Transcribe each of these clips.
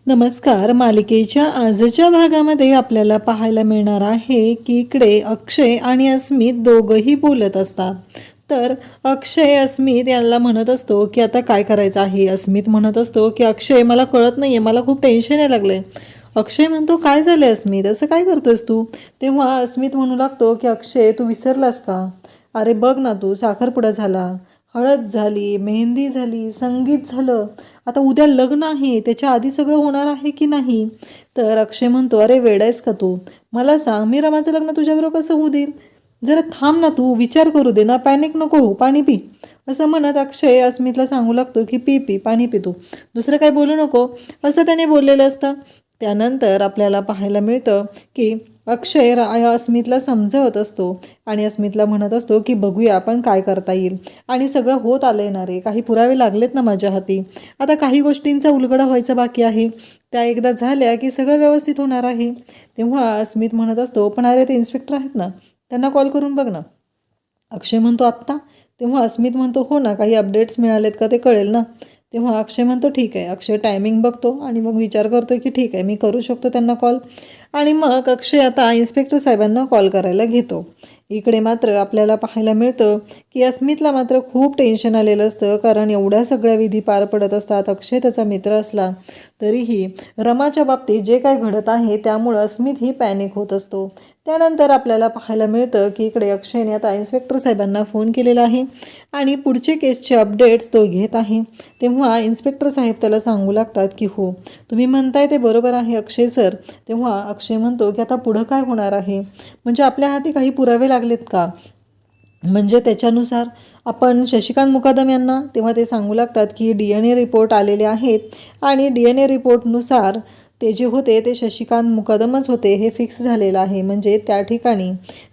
नमस्कार. मालिकेच्या आजच्या भागामध्ये आपल्याला पाहायला मिळणार आहे की इकडे अक्षय आणि अस्मित दोघंही बोलत असतात. तर अक्षय अस्मित यांना म्हणत असतो की आता काय करायचं आहे. अस्मित म्हणत असतो की अक्षय मला कळत नाहीये, मला खूप टेन्शन यायला लागलंय. अक्षय म्हणतो काय झालंय अस्मित, असं काय करतोयस तू. तेव्हा अस्मित म्हणू लागतो की अक्षय तू विसरलास का. अरे बघ ना, तू साखरपुडा झाला, हळद झाली, मेहंदी झाली, संगीत झालं, आता उद्या लग्न आहे, त्याच्या आधी सगळं होणार आहे की नाही. तर अक्षय म्हणतो अरे वेडायस का तू, मला सांग मी रमाचं लग्न तुझ्याबरोबर कसं होऊ देईल. जरा थांब ना, तू विचार करू दे ना, पॅनिक नको हो, पाणी पी. असं म्हणत अक्षय अस्मितला सांगू लागतो की पी पी पाणी पी, तू दुसरं काय बोलू नको, असं त्याने बोललेलं असतं. त्यानंतर आपल्याला पाहायला मिळतं की अक्षय अस्मितला समजवत असतो आणि अस्मितला म्हणत असतो की बघूया आपण काय करता येईल, आणि सगळं होत आलं येणार आहे, काही पुरावे लागलेत ना माझ्या हाती, आता काही गोष्टींचा उलगडा व्हायचा बाकी आहे, त्या एकदा झाल्या की सगळं व्यवस्थित होणार आहे. तेव्हा अस्मित म्हणत असतो पण अरे ते इन्स्पेक्टर आहेत ना, त्यांना कॉल करून बघ ना. अक्षय म्हणतो आत्ता. तेव्हा अस्मित म्हणतो हो ना, काही अपडेट्स मिळालेत का ते कळेल ना. तेव्हा अक्षय म्हणतो ठीक आहे. अक्षय टायमिंग बघतो आणि मग विचार करतो की ठीक आहे, मी करू शकतो त्यांना कॉल. आणि मग अक्षय आता इन्स्पेक्टर साहेबांना कॉल करायला घेतो. इकडे मात्र आपल्याला पाहायला मिळतं की अस्मितला मात्र खूप टेन्शन आलेलं असतं, कारण एवढ्या सगळ्या विधी पार पडत असतात. अक्षय त्याचा मित्र असला तरीही रमाच्या बाबतीत जे काय घडत आहे त्यामुळं अस्मित ही पॅनिक होत असतो. त्यानंतर आपल्याला पाहायला मिळतं की इकडे अक्षयने आता इन्स्पेक्टर साहेबांना फोन केलेला आहे आणि पुढचे केसचे अपडेट्स तो घेत आहे. तेव्हा इन्स्पेक्टर साहेब त्याला सांगू लागतात की हो, तुम्ही म्हणताय ते बरोबर आहे अक्षय सर. तेव्हा अक्षय म्हणतो की आता पुढं काय होणार आहे, म्हणजे आपल्या हाती काही पुरावे लागलेत का, म्हणजे त्याच्यानुसार आपण शशिकांत मुकादम यांना. तेव्हा ते सांगू लागतात की DNA रिपोर्ट आलेले आहेत आणि DNA रिपोर्टनुसार ते जे होते ते शशिकांत मुकादमच होते हे फिक्स झालेलं आहे. म्हणजे त्या ठिकाणी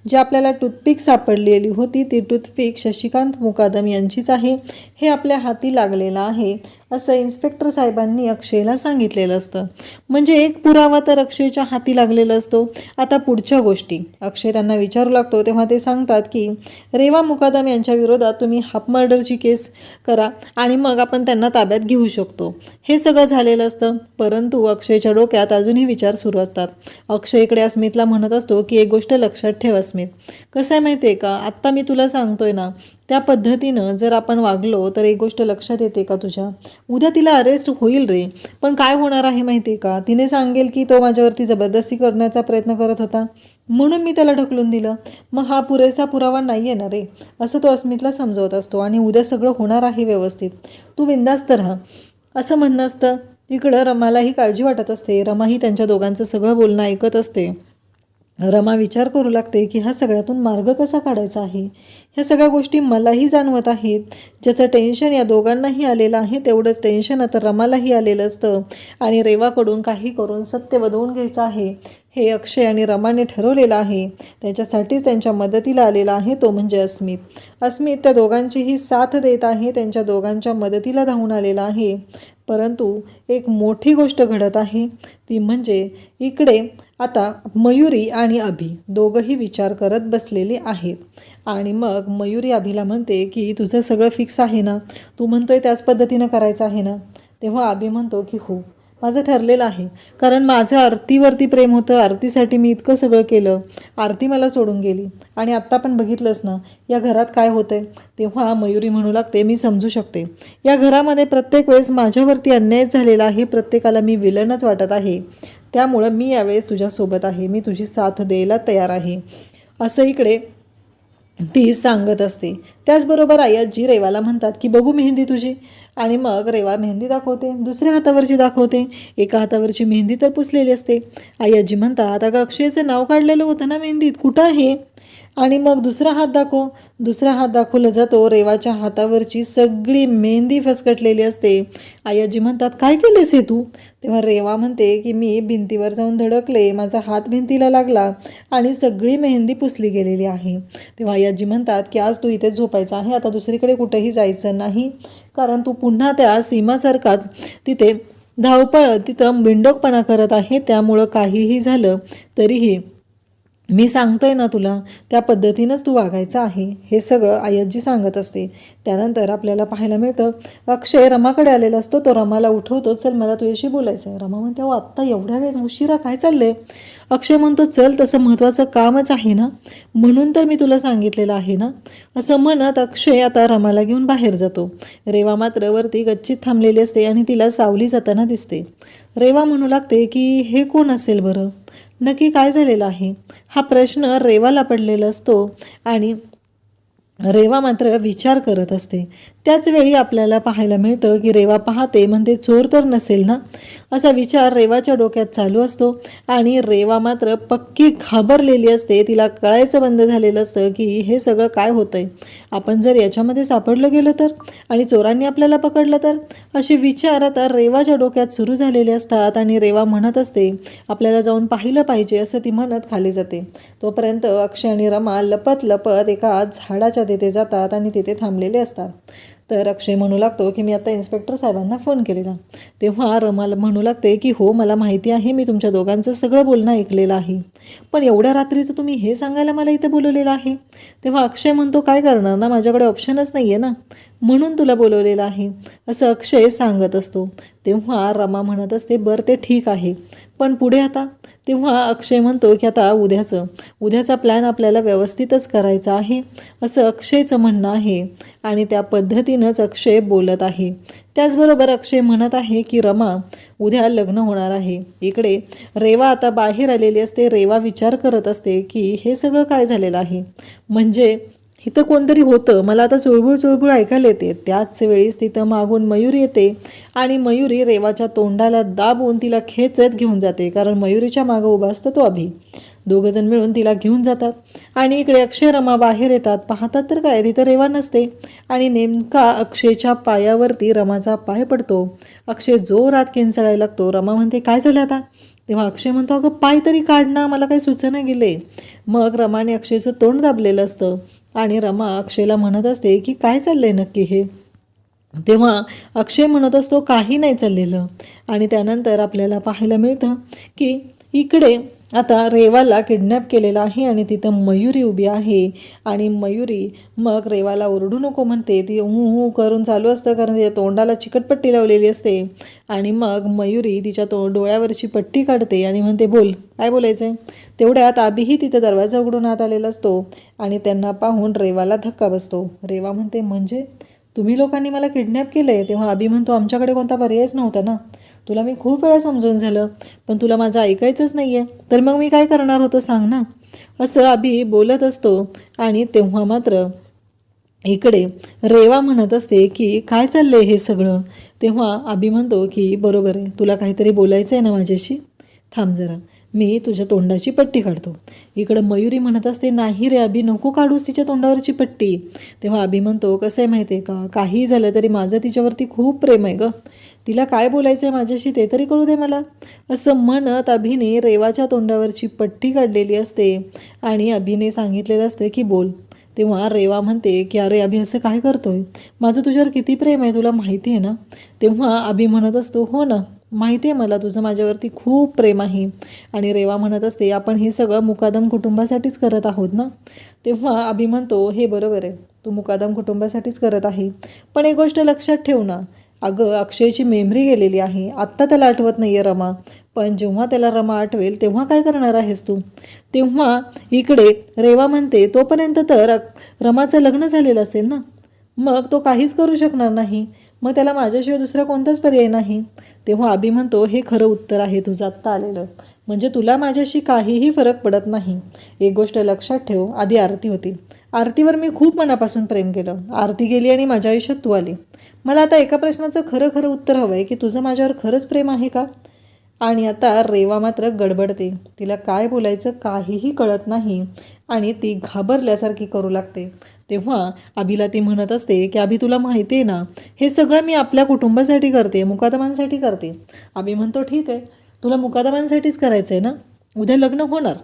जी आपल्याला टूथपिक सापडलेली होती ती टूथपिक शशिकांत मुकादम यांचीच आहे हे आपल्या हाती लागलेलं आहे, असं इन्स्पेक्टर साहेबांनी अक्षयला सांगितलेलं असतं. म्हणजे एक पुरावा तर अक्षयच्या हाती लागलेला असतो. आता पुढच्या गोष्टी अक्षय त्यांना विचारू लागतो. तेव्हा ते सांगतात की रेवा मुकादम यांच्या विरोधात तुम्ही हाफ मर्डरची केस करा आणि मग आपण त्यांना ताब्यात घेऊ शकतो, हे सगळं झालेलं असतं. परंतु अक्षयच्या डोक्यात अजूनही विचार सुरू असतात. अक्षय इकडे अस्मितला म्हणत असतो की एक गोष्ट लक्षात ठेव अस्मित, कसं आहे माहिती आहे का, आत्ता मी तुला सांगतोय ना त्या पद्धतीनं जर आपण वागलो तर एक गोष्ट लक्षात येते का तुझ्या, उद्या तिला अरेस्ट होईल रे, पण काय होणार आहे माहिती आहे का, तिने सांगेल की तो माझ्यावरती जबरदस्ती करण्याचा प्रयत्न करत होता म्हणून मी त्याला ढकलून दिलं, मग हा पुरेसा पुरावा नाही आहे ना रे, असं तो अस्मितला समजवत असतो. आणि उद्या सगळं होणार आहे व्यवस्थित, तू बिंदास्त राहा, असं म्हणणं असतं. इकडं रमालाही काळजी वाटत असते. रमाही त्यांच्या दोघांचं सगळं बोलणं ऐकत असते. रमा विचार करू लागते की हा सगळ्यातून मार्ग कसा काढायचा आहे. ह्या सगळ्या गोष्टी मलाही जाणवत आहेत. ज्याचं टेन्शन या दोघांनाही आलेलं आहे तेवढंच टेन्शन आता रमालाही आलेलं असतं आणि रेवाकडून काही करून सत्य वधवून घ्यायचं आहे हे अक्षय आणि रमाने ठरवलेलं आहे. त्याच्यासाठीच त्यांच्या मदतीला आलेला आहे तो म्हणजे अस्मित. अस्मित त्या दोघांचीही साथ देत आहे, त्यांच्या दोघांच्या मदतीला धावून आलेला आहे. परंतु एक मोठी गोष्ट घडत आहे, ती म्हणजे इकडे आता मयुरी आणि अभि दोघंही विचार करत बसलेले आहेत. आणि मग मयुरी अभिला म्हणते की तुझं सगळं फिक्स आहे ना, तू म्हणतोय त्याच पद्धतीनं करायचं आहे ना. तेव्हा अभि म्हणतो की हो, माझं ठरलेलं आहे, कारण माझं आरतीवरती प्रेम होतं, आरतीसाठी मी इतकं सगळं केलं, आरती मला सोडून गेली आणि आत्ता पण बघितलंच ना या घरात काय होतंय. तेव्हा मयुरी म्हणू लागते मी समजू शकते, या घरामध्ये प्रत्येक वेळेस माझ्यावरती अन्याय झालेला आहे, प्रत्येकाला मी विलनच वाटत आहे, त्यामुळं मी यावेळेस तुझ्यासोबत आहे, मी तुझी साथ द्यायला तयार आहे, असं इकडे ती सांगत असते. त्याचबरोबर आयाजी रेवाला म्हणतात की बघू मेहंदी तुझी, आणि मग रेवा मेहंदी दाखवते, दुसऱ्या हातावरची दाखवते, एका हातावरची मेहंदी तर पुसलेली असते. आयाजी म्हणतात अगं अक्षयचं नाव काढलेलं होतं ना मेहंदीत, कुठं आहे. आणि मग दुसरा हात दाखव, दुसरा हात दाखवला जातो, रेवाच्या हातावरची सगळी मेहंदी फसकटलेली असते. आयाजी म्हणतात काय केलेस हे तू. तेव्हा रेवा म्हणते की मी भिंतीवर जाऊन धडकले, माझा हात भिंतीला लागला आणि सगळी मेहंदी पुसली गेलेली आहे. तेव्हा आयाजी म्हणतात की आज तू इथे झोपायचं आहे, आता दुसरीकडे कुठेही जायचं नाही, कारण तू पुन्हा त्या सीमासारखाच तिथे धावपळ, तिथं बिंडोकपणा करत आहे, त्यामुळं काहीही झालं तरीही मी सांगतोय ना तुला त्या पद्धतीनंच तू वागायचं आहे, हे सगळं आयजी सांगत असते. त्यानंतर आपल्याला पाहायला मिळतं अक्षय रमाकडे आलेला असतो. तो रमाला उठवतो, चल मला तुझ्याशी बोलायचं आहे. रमा म्हणते, आत्ता एवढ्या वेळ उशिरा काय चाललंय? अक्षय म्हणतो, चल तसं महत्त्वाचं कामच आहे ना, म्हणून तर मी तुला सांगितलेलं आहे ना. असं म्हणत अक्षय आता रमाला घेऊन बाहेर जातो. रेवा मात्र वरती गच्चीत थांबलेली असते आणि तिला सावली जाताना दिसते. रेवा म्हणू लागते की हे कोण असेल बरं, नक्की काय झालेलं आहे? हा प्रश्न रेवाला पडलेला असतो आणि रेवा मात्र विचार करत असते. त्याच वेळी आपल्याला पाहायला मिळतं की रेवा पाहते, म्हणते चोर तर नसेल ना, असा विचार रेवाच्या डोक्यात चालू असतो आणि रेवा मात्र पक्की घाबरलेली असते. तिला कळायचं बंद झालेलं असतं की हे सगळं काय होतंय, आपण जर याच्यामध्ये सापडलं गेलं तर, आणि चोरांनी आपल्याला पकडलं तर, असे विचार आता रेवाच्या डोक्यात सुरू झालेले असतात. आणि रेवा म्हणत असते आपल्याला जाऊन पाहिलं पाहिजे, असं ती म्हणत खाली जाते. तोपर्यंत अक्षय आणि रमा लपत लपत एका झाडाच्या तिथे जातात आणि तिथे थांबलेले असतात. तर अक्षय म्हणू लागतो की मी आता इन्स्पेक्टर साहेबांना फोन केलेला. तेव्हा रमाला म्हणू लागते की हो मला माहिती आहे, मी तुमच्या दोघांचं सगळं बोलणं ऐकलेलं आहे, पण एवढ्या रात्रीचं तुम्ही हे सांगायला मला इथं बोलवलेलं आहे. तेव्हा अक्षय म्हणतो काय करणार ना, माझ्याकडे ऑप्शनच नाही आहे ना, म्हणून तुला बोलवलेलं आहे, असं अक्षय सांगत असतो. तेव्हा रमा म्हणत असते बरं ते ठीक आहे, पण पुढे आता? तेव्हा अक्षय म्हणतो की आता उद्याचा प्लॅन आपल्याला व्यवस्थितच करायचा आहे, असं अक्षयचं म्हणणं आहे आणि त्या पद्धतीनंच अक्षय बोलत आहे. त्याचबरोबर अक्षय म्हणत आहे की रमा उद्या लग्न होणार आहे. इकडे रेवा आता बाहेर आलेली असते. रेवा विचार करत असते की हे सगळं काय झालेलं आहे, म्हणजे इथं कोणतरी होतं, मला आता चुळबुळ ऐकायला येते. त्याच वेळीस तिथं मागून मयुरी येते आणि मयुरी रेवाच्या तोंडाला दाबून तिला खेचत घेऊन जाते, कारण मयुरीच्या मागं उभा असतो तो अभि. दोघंजण मिळून तिला घेऊन जातात आणि इकडे अक्षय रमा बाहेर येतात. पाहतात तर काय, तिथं रेवा नसते आणि नेमका अक्षयच्या पायावरती रमाचा पाय पडतो. अक्षय जोरात किंचाळायला लागतो. रमा म्हणते काय झालं आता? तेव्हा अक्षय म्हणतो अगं पाय तरी काढ ना, मला काही सुचना गेले. मग रमाने अक्षयचं तोंड दाबलेलं असतं आणि रमा अक्षयला म्हणत असते की काय चाललंय नक्की हे. तेव्हा अक्षय म्हणत असतो काही नाही चाललेलं. आणि त्यानंतर आपल्याला पाहायला मिळतं की इकडे आता रेवाला किडनॅप केलेलं आहे आणि तिथं मयुरी उभी आहे आणि मयुरी मग रेवाला ओरडू नको म्हणते. ती हू करून चालू असतं, कारण तिच्या तोंडाला चिकटपट्टी लावलेली असते. आणि मग मयुरी तिच्या डोळ्यावरची पट्टी काढते आणि म्हणते बोल काय बोलायचं आहे. तेवढ्यात अभिही तिथं दरवाजा उघडून आत आलेला असतो आणि त्यांना पाहून रेवाला धक्का बसतो. रेवा म्हणते म्हणजे तुम्ही लोकांनी मला किडनॅप केलं आहे? तेव्हा अभि म्हणतो आमच्याकडे कोणता पर्यायच नव्हता ना, तुला मी खूप वेळा समजून झालं, पण तुला माझं ऐकायचंच नाही आहे, तर मग मी काय करणार होतो सांग ना, असं अभि बोलत असतो. आणि तेव्हा मात्र इकडे रेवा म्हणत असते की काय चाललंय हे सगळं. तेव्हा अभि म्हणतो की बरोबर आहे, तुला काहीतरी बोलायचं आहे ना माझ्याशी, थांब जरा मी तुझ्या तोंडाची पट्टी काढतो. इकडं मयुरी म्हणत असते नाही रे अभि, नको काढूस तिच्या तोंडावरची पट्टी. तेव्हा अभि म्हणतो कसं आहे माहिती आहे का, काही झालं तरी माझं तिच्यावरती खूप प्रेम आहे गं, तिला काय बोलायचं आहे माझ्याशी ते तरी कळू दे मला, असं म्हणत अभिने रेवाच्या तोंडावरची पट्टी काढलेली असते आणि अभिने सांगितलेलं असतं की बोल. तेव्हा रेवा म्हणते की अरे अभि असं काय करतोय, माझं तुझ्यावर किती प्रेम आहे तुला माहिती आहे ना. तेव्हा अभि म्हणत असतो हो ना माहिती आहे मला, तुझं माझ्यावरती खूप प्रेम आहे. आणि रेवा म्हणत असते आपण हे सगळं मुकादम कुटुंबासाठीच करत आहोत ना. तेव्हा अभि म्हणतो हे बरोबर आहे, तू मुकादम कुटुंबासाठीच करत आहे, पण एक गोष्ट लक्षात ठेव ना, अगं अक्षयची मेमरी गेलेली आहे, आत्ता त्याला आठवत नाही आहे रमा, पण जेव्हा त्याला रमा आठवेल तेव्हा काय करणार आहेस तू. तेव्हा इकडे रेवा म्हणते तोपर्यंत तर रमाचं लग्न झालेलं असेल ना, मग तो काहीच करू शकणार नाही, मग त्याला माझ्याशिवाय दुसरा कोणताच पर्याय नाही. तेव्हा अभि म्हणतो हे खरं उत्तर आहे तुझं आत्ता आलेलं, म्हणजे तुला माझ्याशी काहीही फरक पडत नाही. एक गोष्ट लक्षात ठेव, आधी आरती होती, आरतीवर मी खूप मनापासून प्रेम केलं, आरती गेली आणि माझ्या आयुष्यात तू आली. मला आता एका प्रश्नाचं खरं उत्तर हवं आहे की तुझं माझ्यावर खरंच प्रेम आहे का. आणि आता रेवा मात्र गडबडते, तिला काय बोलायचं काहीही कळत नाही आणि ती घाबरल्यासारखी करू लागते. तेव्हा अभिला ती म्हणत असते की अभि तुला माहिती आहे ना, हे सगळं मी आपल्या कुटुंबासाठी करते, मुकादमांसाठी करते. अभि म्हणतो ठीक आहे, तुला मुकादमांसाठीच करायचं आहे ना, उद्या लग्न होणार,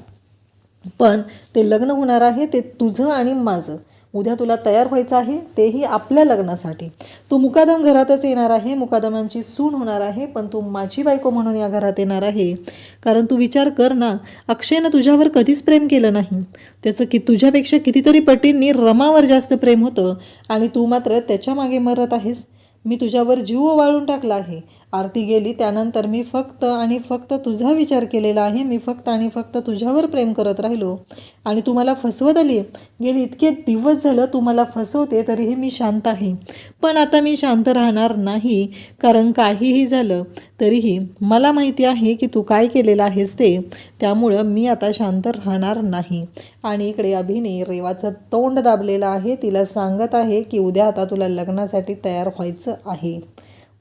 पण ते लग्न होणार आहे ते तुझं आणि माझं. उद्या तुला तयार व्हायचं आहे, तेही आपल्या लग्नासाठी. तू मुकादम घरातच येणार आहे, मुकादमांची सून होणार आहे, पण तू माझी बायको म्हणून या घरात येणार आहे. कारण तू विचार कर ना, अक्षयनं तुझ्यावर कधीच प्रेम केलं नाही. त्याचं तुझ्यापेक्षा कितीतरी पटींनी रमावर जास्त प्रेम होतं आणि तू मात्र त्याच्या मागे मरत आहेस. मी तुझ्यावर जीव ओवाळून टाकला आहे. आरती गेली त्यानंतर मी फक्त आणि फक्त तुझा विचार केलेला आहे. मी फक्त आणि फक्त तुझ्यावर प्रेम करत राहिलो आणि तू मला फसवत आली. गेली इतके दिवस झालं तू मला फसवते, तरीही मी शांत आहे. पण आता मी शांत राहणार नाही, कारण काहीही झालं तरीही मला माहिती आहे की तू काय केलेलं आहेस ते. त्यामुळं मी आता शांत राहणार नाही. आणि इकडे अभिने रेवाचं तोंड दाबलेलं आहे. तिला सांगत आहे की उद्या आता तुला लग्नासाठी तयार व्हायचं आहे.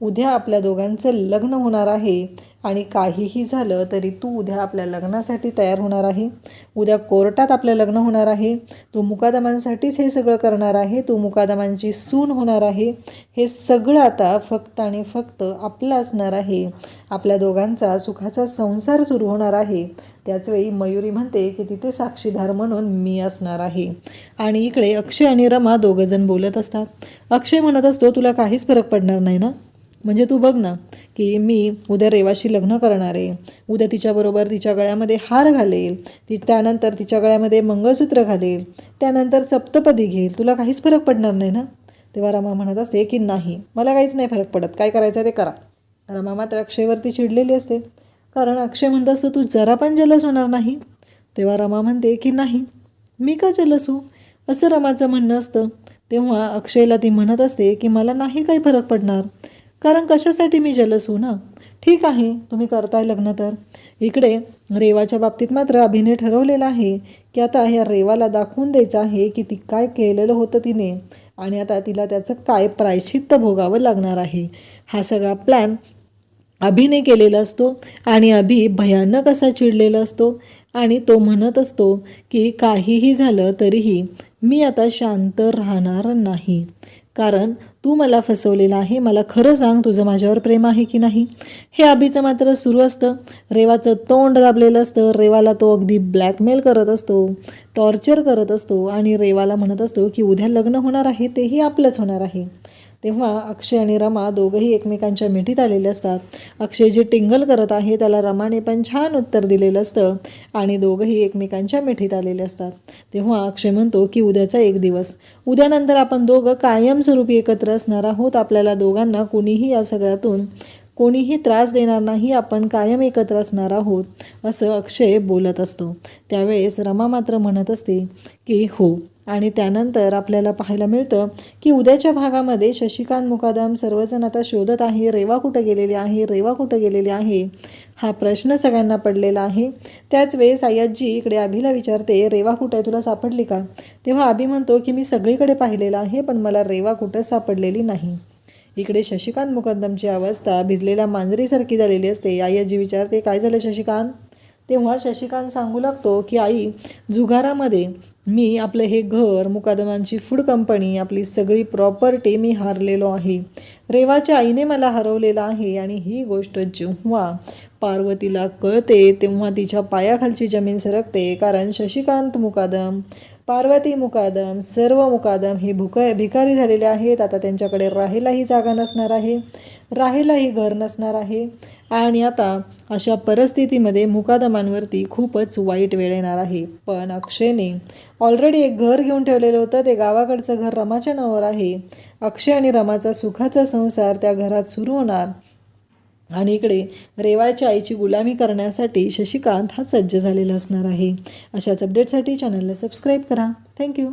उद्या आपल्या दोघांचं लग्न होणार आहे आणि काहीही झालं तरी तू उद्या आपल्या लग्नासाठी तयार होणार आहे. उद्या कोर्टात आपलं लग्न होणार आहे. तू मुकादमांसाठीच हे सगळं करणार आहे. तू मुकादमांची सून होणार आहे. हे सगळं आता फक्त आणि फक्त आपलं असणार आहे. आपल्या दोघांचा सुखाचा संसार सुरू होणार आहे. त्याचवेळी मयुरी म्हणते की तिथे साक्षीदार म्हणून मी असणार आहे. आणि इकडे अक्षय आणि रमा दोघंजण बोलत असतात. अक्षय म्हणत असतो, तुला काहीच फरक पडणार नाही ना. म्हणजे तू बघ ना की मी उद्या रेवाशी लग्न करणार आहे. उद्या तिच्याबरोबर तिच्या गळ्यामध्ये हार घालेल, त्यानंतर तिच्या गळ्यामध्ये मंगळसूत्र घालेल, त्यानंतर सप्तपदी घेईल. तुला काहीच फरक पडणार नाही ना. तेव्हा रमा म्हणत असते की नाही, मला काहीच नाही फरक पडत, काय करायचं ते करा. रमा मात्र अक्षयवरती चिडलेली असते, कारण अक्षय म्हणत असतो तू जरा पण जलस होणार नाही. तेव्हा रमा म्हणते की नाही, मी का जलस होऊ, असं रमाचं म्हणणं असतं. तेव्हा अक्षयला ती म्हणत असते की मला नाही काही फरक पडणार, कारण कशासाठी मी जलस होऊ ना. ठीक आहे, तुम्ही करताय लग्न तर. इकडे रेवाच्या बाबतीत मात्र अभिने ठरवलेलं आहे की आता ह्या रेवाला दाखवून द्यायचं आहे की ती काय केलेलं होतं तिने, आणि आता तिला त्याचं काय प्रायश्चित्त भोगावं लागणार आहे. हा सगळा प्लॅन अभिने केलेला असतो आणि अभि भयानक असा चिडलेला असतो आणि तो म्हणत असतो की काहीही झालं तरीही मी आता शांत राहणार नाही, कारण तू मला फसवलेलं आहे. मला खरं सांग, तुझं माझ्यावर प्रेम आहे की नाही. हे अभिचं मात्र सुरू असतं. रेवाचं तोंड दाबलेलं असतं. रेवाला तो अगदी ब्लॅकमेल करत असतो, टॉर्चर करत असतो आणि रेवाला म्हणत असतो की उद्या लग्न होणार आहे, तेही आपलंच होणार आहे. तेव्हा अक्षय आणि रमा दोघंही एकमेकांच्या मिठीत आलेले असतात. अक्षय जे टिंगल करत आहे त्याला रमाने पण छान उत्तर दिलेलं असतं आणि दोघंही एकमेकांच्या मिठीत आलेले असतात. तेव्हा अक्षय म्हणतो की उद्याचा एक दिवस, उद्यानंतर आपण दोघं कायमस्वरूपी एकत्र असणार आहोत. आपल्याला दोघांना कोणीही या सगळ्यातून कोणीही त्रास देणार नाही, आपण कायम एकत्र असणार आहोत, असं अक्षय बोलत असतो. त्यावेळेस रमा मात्र म्हणत असते की हो. आणि त्यानंतर आपल्याला पाहायला मिळतं की उद्याच्या भागामध्ये शशिकांत मुकादम सर्वजण आता शोधत आहे, रेवा कुठं गेलेली आहे, रेवा कुठं गेलेली आहे, हा प्रश्न सगळ्यांना पडलेला आहे. त्याच वेळेस आयाजी इकडे अभिला विचारते, रेवा कुठं आहे, तुला सापडली का. तेव्हा अभि म्हणतो की मी सगळीकडे पाहिलेलं आहे, पण मला रेवा कुठं सापडलेली नाही. इकडे शशिकांत मुकद्दमची अवस्था भिजलेल्या मांजरीसारखी झालेली असते. आयाजी विचारते, काय झालं शशिकांत. तेव्हा शशिकांत सांगू लागतो की आई, जुगारामध्ये मी आपलं हे घर, मुकादमांची फूड कंपनी, आपली सगळी प्रॉपर्टी मी हारलेलो आहे. रेवाच्या आईने मला हरवलेलं आहे आणि ही गोष्ट जेव्हा पार्वतीला कळते तेव्हा तिच्या पायाखालची जमीन सरकते, कारण शशिकांत मुकादम, पार्वती मुकादम, सर्व मुकादम हे भिकारी झालेले आहेत. आता त्यांच्याकडे राहायलाही जागा नसणार आहे, राहायलाही घर नसणार आहे आणि आता अशा परिस्थितीमध्ये मुकादमांवरती खूपच वाईट वेळ येणार आहे. पण अक्षयने ऑलरेडी एक घर घेऊन ठेवलेलं होतं. ते गावाकडचं घर रमाच्या नावावर आहे. अक्षय आणि रमाचा सुखाचा संसार त्या घरात सुरू होणार आणि इकडे रेवाच्या आईची गुलामी करण्यासाठी शशिकांत हा सज्ज झालेला असणार आहे. अशाच अपडेटसाठी चॅनलला सबस्क्राईब करा. थँक्यू.